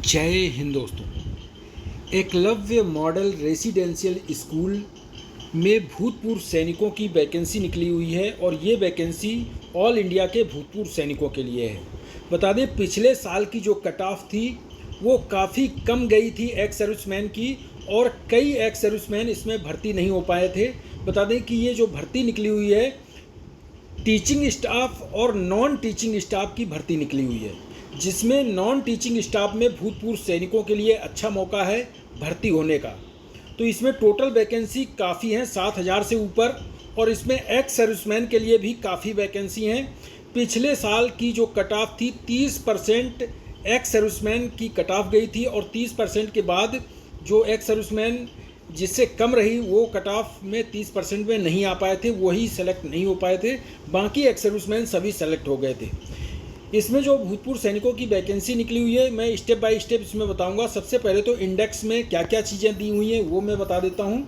जय हिंद दोस्तों। Eklavya model residential school में भूतपूर्व सैनिकों की वैकेंसी निकली हुई है और ये वैकेंसी ऑल इंडिया के भूतपूर्व सैनिकों के लिए है। बता दें, पिछले साल की जो कट ऑफ थी वो काफ़ी कम गई थी एक्स सर्विसमैन की, और कई एक्स सर्विसमैन इसमें भर्ती नहीं हो पाए थे। बता दें कि ये जो भर्ती निकली हुई है, टीचिंग स्टाफ और नॉन टीचिंग स्टाफ की भर्ती निकली हुई है, जिसमें नॉन टीचिंग स्टाफ में भूतपूर्व सैनिकों के लिए अच्छा मौका है भर्ती होने का। तो इसमें टोटल वैकेंसी काफ़ी हैं, 7,000 से ऊपर, और इसमें एक्स सर्विसमैन के लिए भी काफ़ी वैकेंसी हैं। पिछले साल की जो कट ऑफ थी 30% एक्स सर्विसमैन की कट ऑफ गई थी, और 30% के बाद जो एक्स सर्विसमैन जिससे कम रही वो कट ऑफ में 30% में नहीं आ पाए थे, वही सेलेक्ट नहीं हो पाए थे। बाकी एक्स सर्विसमैन सभी सेलेक्ट हो गए थे। इसमें जो भूतपूर्व सैनिकों की वैकेंसी निकली हुई है, मैं स्टेप बाय स्टेप इसमें बताऊंगा। सबसे पहले तो इंडेक्स में क्या क्या चीज़ें दी हुई हैं वो मैं बता देता हूं।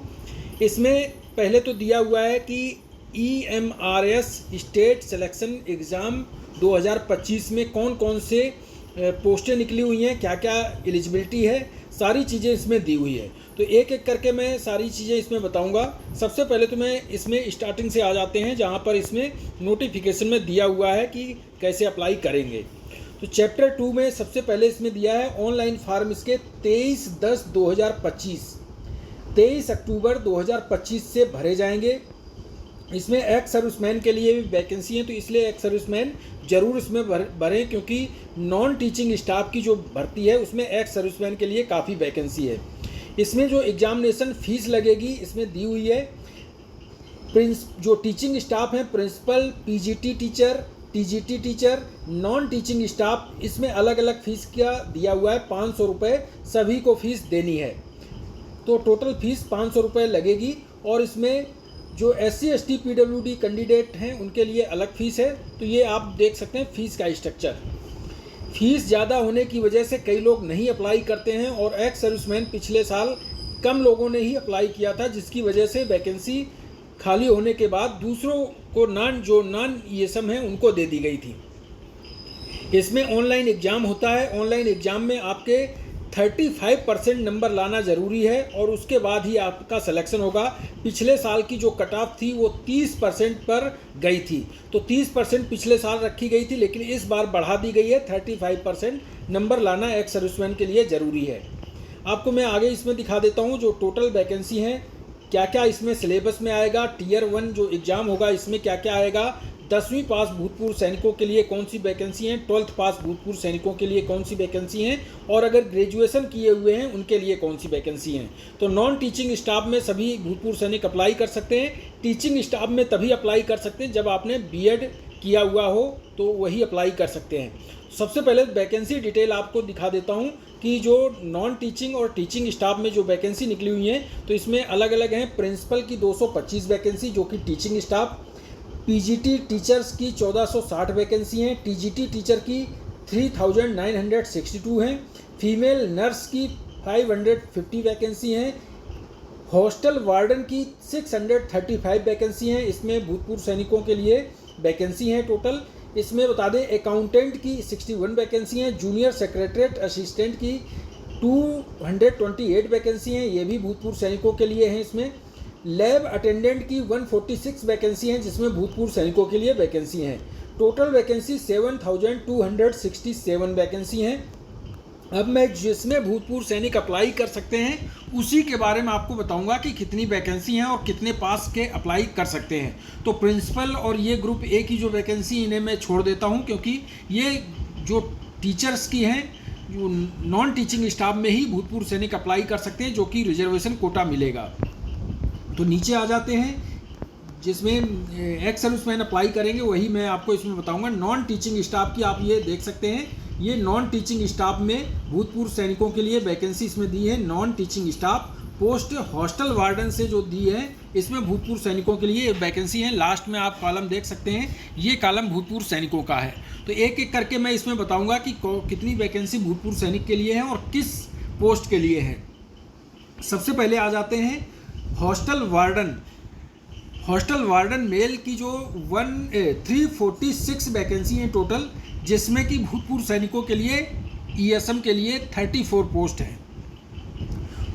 इसमें पहले तो दिया हुआ है कि EMRS स्टेट सिलेक्शन एग्ज़ाम 2025 में कौन कौन से पोस्टें निकली हुई हैं, क्या क्या एलिजिबिलिटी है, सारी चीज़ें इसमें दी हुई है। तो एक एक करके मैं सारी चीज़ें इसमें बताऊंगा। सबसे पहले तो मैं इसमें स्टार्टिंग से आ जाते हैं, जहां पर इसमें नोटिफिकेशन में दिया हुआ है कि कैसे अप्लाई करेंगे। तो चैप्टर 2 में सबसे पहले इसमें दिया है ऑनलाइन फॉर्म इसके 23/10/2025 23 अक्टूबर 2025 से भरे जाएंगे। इसमें एक्स सर्विसमैन के लिए भी वैकेंसी है, तो इसलिए एक्स सर्विसमैन ज़रूर इसमें भरें, क्योंकि नॉन टीचिंग स्टाफ की जो भर्ती है उसमें एक्स सर्विसमैन के लिए काफ़ी वैकेंसी है। इसमें जो एग्जामिनेशन फ़ीस लगेगी इसमें दी हुई है। जो टीचिंग स्टाफ हैं, principal, PGT teacher, TGT teacher, non teaching staff, इसमें अलग अलग फ़ीस का दिया हुआ है। 500 रुपये सभी को फ़ीस देनी है, तो टोटल फ़ीस 500 रुपये लगेगी। और इसमें जो SC ST PWD कैंडिडेट हैं उनके लिए अलग फ़ीस है। तो ये आप देख सकते हैं फ़ीस का स्ट्रक्चर। फ़ीस ज़्यादा होने की वजह से कई लोग नहीं अप्लाई करते हैं, और एक्स सर्विसमैन पिछले साल कम लोगों ने ही अप्लाई किया था, जिसकी वजह से वैकेंसी खाली होने के बाद दूसरों को जो नॉन ESM हैं उनको दे दी गई थी। इसमें ऑनलाइन एग्ज़ाम होता है। ऑनलाइन एग्ज़ाम में आपके 35% नंबर लाना ज़रूरी है, और उसके बाद ही आपका सिलेक्शन होगा। पिछले साल की जो कट ऑफ थी वो 30% पर गई थी, तो 30% पिछले साल रखी गई थी, लेकिन इस बार बढ़ा दी गई है। 35% नंबर लाना एक्स सर्विसमैन के लिए ज़रूरी है। आपको मैं आगे इसमें दिखा देता हूँ जो टोटल वैकेंसी हैं, क्या क्या इसमें सिलेबस में आएगा। Tier 1 जो एग्ज़ाम होगा इसमें क्या क्या आएगा, 10वीं पास भूतपूर्व सैनिकों के लिए कौन सी वैकेंसी हैं, 12th पास भूतपूर्व सैनिकों के लिए कौन सी वैकेंसी हैं, और अगर ग्रेजुएशन किए हुए हैं उनके लिए कौन सी वैकेंसी हैं। तो नॉन टीचिंग स्टाफ में सभी भूतपूर्व सैनिक अप्लाई कर सकते हैं। टीचिंग स्टाफ में तभी अप्लाई कर सकते हैं जब आपने BEd किया हुआ हो, तो वही अप्लाई कर सकते हैं। सबसे पहले वैकेंसी डिटेल आपको दिखा देता हूँ कि जो नॉन टीचिंग और टीचिंग स्टाफ में जो वैकेंसी निकली हुई हैं, तो इसमें अलग अलग हैं। प्रिंसिपल की 225 वैकेंसी जो कि टीचिंग स्टाफ, PGT टीचर्स की 1460 वैकेंसी हैं, TGT टीचर की 3962 हैं, फीमेल नर्स की 550 वैकेंसी हैं, हॉस्टल वार्डन की 635 वैकेंसी हैं। इसमें भूतपूर्व सैनिकों के लिए वैकेंसी हैं टोटल। इसमें बता दें अकाउंटेंट की 61 वैकेंसी हैं, जूनियर सेक्रेटरीट असिस्टेंट की 228 वैकेंसी हैं, ये भी भूतपूर्व सैनिकों के लिए हैं। इसमें लैब अटेंडेंट की 146 वैकेंसी हैं, जिसमें भूतपूर्व सैनिकों के लिए वैकेंसी हैं। टोटल वैकेंसी 7267 वैकेंसी हैं। अब मैं जिसमें भूतपूर्व सैनिक अप्लाई कर सकते हैं उसी के बारे में आपको बताऊंगा कि कितनी वैकेंसी हैं और कितने पास के अप्लाई कर सकते हैं। तो प्रिंसिपल और ये ग्रुप A की जो वैकेंसी इन्हें मैं छोड़ देता हूं, क्योंकि ये जो टीचर्स की हैं, जो नॉन टीचिंग स्टाफ में ही भूतपूर्व सैनिक अप्लाई कर सकते हैं, जो कि रिजर्वेशन कोटा मिलेगा। तो नीचे आ जाते हैं, जिसमें एक्स सर्विसमैन अप्लाई करेंगे वही मैं आपको इसमें बताऊंगा। नॉन टीचिंग स्टाफ की आप ये देख सकते हैं, ये नॉन टीचिंग स्टाफ में भूतपूर्व सैनिकों के लिए वैकेंसी इसमें दी है। Non teaching staff post hostel warden से जो दी है, इसमें भूतपूर्व सैनिकों के लिए वैकेंसी है। लास्ट में आप कॉलम देख सकते हैं, ये कॉलम भूतपूर्व सैनिकों का है। तो एक एक करके मैं इसमें बताऊंगा कि कितनी वैकेंसी भूतपूर्व सैनिक के लिए है और किस पोस्ट के लिए है। सबसे पहले आ जाते हैं hostel warden. Hostel warden male की जो 346 वैकेंसी हैं टोटल, जिसमें कि भूतपूर्व सैनिकों के लिए ईएसएम के लिए 34 पोस्ट हैं।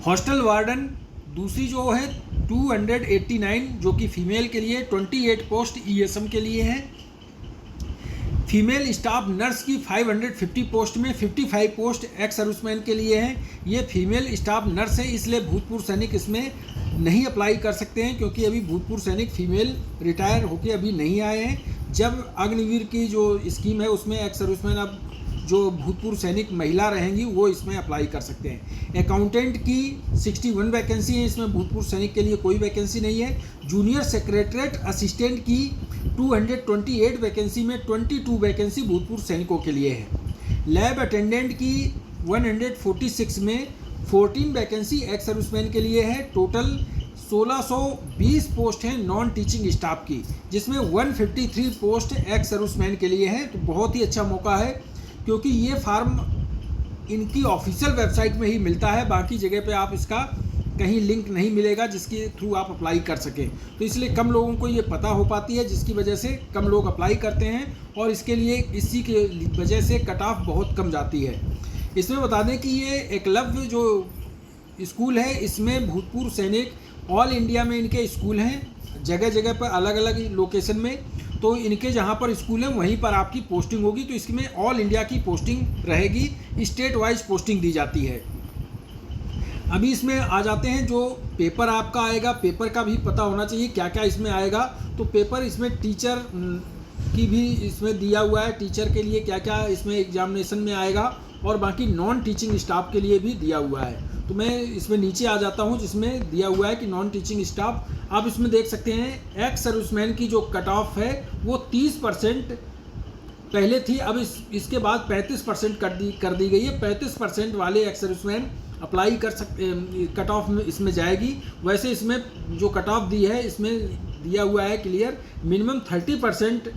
हॉस्टल वार्डन दूसरी जो है 289 जो कि फीमेल के लिए, 28 पोस्ट ईएसएम के लिए है। फीमेल स्टाफ नर्स की 550 पोस्ट में 55 पोस्ट एक्स सर्विसमैन के लिए हैं। ये फीमेल स्टाफ नर्स है, इसलिए भूतपूर्व सैनिक इसमें नहीं अप्लाई कर सकते हैं क्योंकि अभी भूतपूर्व सैनिक फीमेल रिटायर होके अभी नहीं आए हैं। जब अग्निवीर की जो स्कीम है उसमें एक्स सर्विसमैन अब जो भूतपूर्व सैनिक महिला रहेंगी वो इसमें अप्लाई कर सकते हैं। अकाउंटेंट की 61 वैकेंसी है, इसमें भूतपूर्व सैनिक के लिए कोई वैकेंसी नहीं है। जूनियर सेक्रेटरीट असिस्टेंट की 228 वैकेंसी में 22 वैकेंसी भूतपूर्व सैनिकों के लिए है। लैब अटेंडेंट की 146 में 14 वैकेंसी एक्स सर्विसमैन के लिए है। टोटल 1620 पोस्ट हैं नॉन टीचिंग स्टाफ की, जिसमें 153 पोस्ट एक्स सर्विसमैन के लिए है। तो बहुत ही अच्छा मौका है क्योंकि ये फार्म इनकी ऑफिशियल वेबसाइट में ही मिलता है, बाकी जगह पे आप इसका कहीं लिंक नहीं मिलेगा जिसके थ्रू आप अप्लाई कर सकें। तो इसलिए कम लोगों को ये पता हो पाती है, जिसकी वजह से कम लोग अप्लाई करते हैं और इसके लिए इसी के वजह से कट ऑफ बहुत कम जाती है। इसमें बता दें कि ये एकलव्य जो स्कूल है इसमें भूतपूर्व सैनिक ऑल इंडिया में इनके स्कूल हैं, जगह जगह पर अलग अलग लोकेशन में। तो इनके जहाँ पर स्कूल है वहीं पर आपकी पोस्टिंग होगी। तो इसमें ऑल इंडिया की पोस्टिंग रहेगी, स्टेट वाइज पोस्टिंग दी जाती है। अभी इसमें आ जाते हैं जो पेपर आपका आएगा, पेपर का भी पता होना चाहिए क्या क्या इसमें आएगा। तो पेपर इसमें टीचर की भी इसमें दिया हुआ है, टीचर के लिए क्या क्या इसमें एग्जामिनेशन में आएगा और बाकी नॉन टीचिंग स्टाफ के लिए भी दिया हुआ है। तो मैं इसमें नीचे आ जाता हूं जिसमें दिया हुआ है कि नॉन टीचिंग स्टाफ, आप इसमें देख सकते हैं एक्स सर्विसमैन की जो कट ऑफ है वो 30% पहले थी, अब इसके बाद 35% कर दी गई है। 35% वाले एक्स सर्विसमैन अप्लाई कर सकते, कट ऑफ में इसमें जाएगी। वैसे इसमें जो कट ऑफ दी है इसमें दिया हुआ है क्लियर, मिनिमम 30%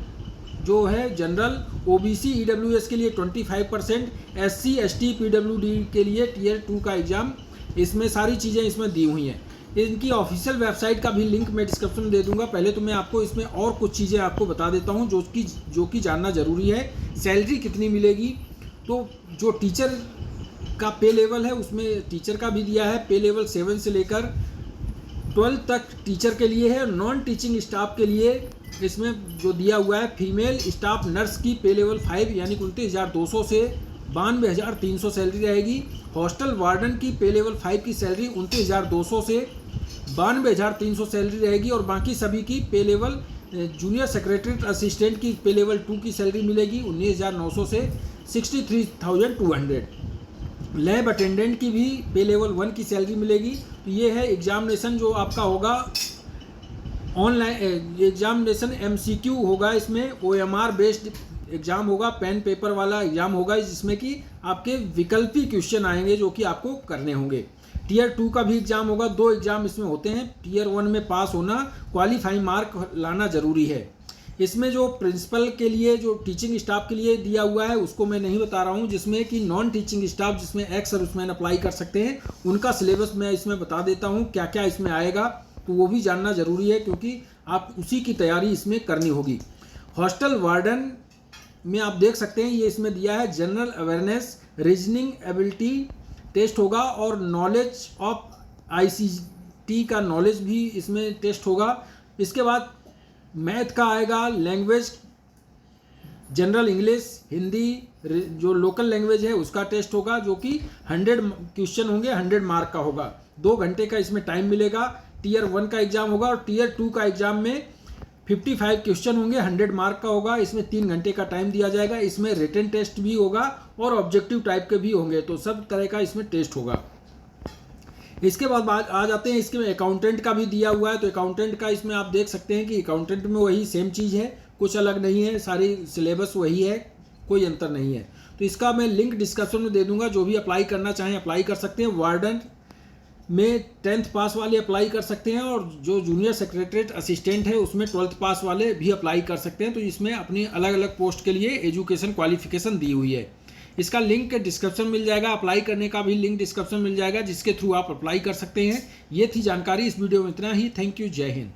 जो है जनरल, ओबीसी ईडब्ल्यूएस के लिए 25%, एससी एसटी पीडब्ल्यूडी के लिए टियर 2 का एग्ज़ाम, इसमें सारी चीज़ें इसमें दी हुई हैं। इनकी ऑफिशियल वेबसाइट का भी लिंक मैं डिस्क्रिप्शन में दे दूंगा। पहले तो मैं आपको इसमें और कुछ चीज़ें आपको बता देता हूं जो कि जानना ज़रूरी है। सैलरी कितनी मिलेगी, तो जो टीचर का पे लेवल है उसमें टीचर का भी दिया है, पे लेवल 7 से लेकर 12 तक टीचर के लिए है। नॉन टीचिंग स्टाफ के लिए इसमें जो दिया हुआ है, फीमेल स्टाफ नर्स की पे लेवल 5 यानी 29,200 से 92,300 सैलरी रहेगी। हॉस्टल वार्डन की पे लेवल 5 की सैलरी 29,200 से 92,300 सैलरी रहेगी और बाकी सभी की पे लेवल, जूनियर सेक्रेटरीट असिस्टेंट की पे लेवल 2 की सैलरी मिलेगी 19,900 से 63,200। लैब अटेंडेंट की भी पे लेवल 1 की सैलरी मिलेगी। तो ये है एग्जामिनेशन जो आपका होगा ऑनलाइन एग्जामिनेशन, MCQ होगा, इसमें OMR बेस्ड एग्ज़ाम होगा, पेन पेपर वाला एग्ज़ाम होगा जिसमें कि आपके विकल्पी क्वेश्चन आएंगे जो कि आपको करने होंगे। टियर 2 का भी एग्ज़ाम होगा, 2 एग्ज़ाम इसमें होते हैं। टियर 1 में पास होना, क्वालिफाइंग मार्क लाना ज़रूरी है। इसमें जो प्रिंसिपल के लिए, जो टीचिंग स्टाफ के लिए दिया हुआ है उसको मैं नहीं बता रहा हूँ, जिसमें कि नॉन टीचिंग स्टाफ जिसमें एक्स सर्विसमैन अप्लाई कर सकते हैं उनका सिलेबस मैं इसमें बता देता हूँ क्या क्या इसमें आएगा, तो वो भी जानना ज़रूरी है क्योंकि आप उसी की तैयारी इसमें करनी होगी। हॉस्टल वार्डन में आप देख सकते हैं ये इसमें दिया है, general awareness, reasoning ability test होगा और नॉलेज ऑफ ICT का नॉलेज भी इसमें टेस्ट होगा। इसके बाद मैथ का आएगा, लैंग्वेज जनरल इंग्लिश, हिंदी जो लोकल लैंग्वेज है उसका टेस्ट होगा जो कि 100 क्वेश्चन होंगे, 100 मार्क का होगा। 2 घंटे का इसमें टाइम मिलेगा। टियर 1 का एग्ज़ाम होगा और टियर 2 का एग्ज़ाम में 55 क्वेश्चन होंगे, 100 मार्क का होगा। इसमें 3 घंटे का टाइम दिया जाएगा। इसमें रिटन टेस्ट भी होगा और ऑब्जेक्टिव टाइप के भी होंगे, तो सब तरह का इसमें टेस्ट होगा। इसके बाद आ जाते हैं, इसके में अकाउंटेंट का भी दिया हुआ है। तो अकाउंटेंट का इसमें आप देख सकते हैं कि अकाउंटेंट में वही सेम चीज़ है, कुछ अलग नहीं है, सारी सिलेबस वही है, कोई अंतर नहीं है। तो इसका मैं लिंक डिस्क्रिप्शन में दे दूंगा, जो भी अप्लाई करना चाहें अप्लाई कर सकते हैं। वार्डन में 10th पास वाले अप्लाई कर सकते हैं और जो जूनियर सेक्रेटरीट असिस्टेंट है उसमें 12th पास वाले भी अप्लाई कर सकते हैं। तो इसमें अपनी अलग अलग पोस्ट के लिए एजुकेशन क्वालिफिकेशन दी हुई है। इसका लिंक डिस्क्रिप्शन मिल जाएगा, अप्लाई करने का भी लिंक डिस्क्रिप्शन मिल जाएगा जिसके थ्रू आप अप्लाई कर सकते हैं। ये थी जानकारी, इस वीडियो में इतना ही। थैंक यू, जय हिंद।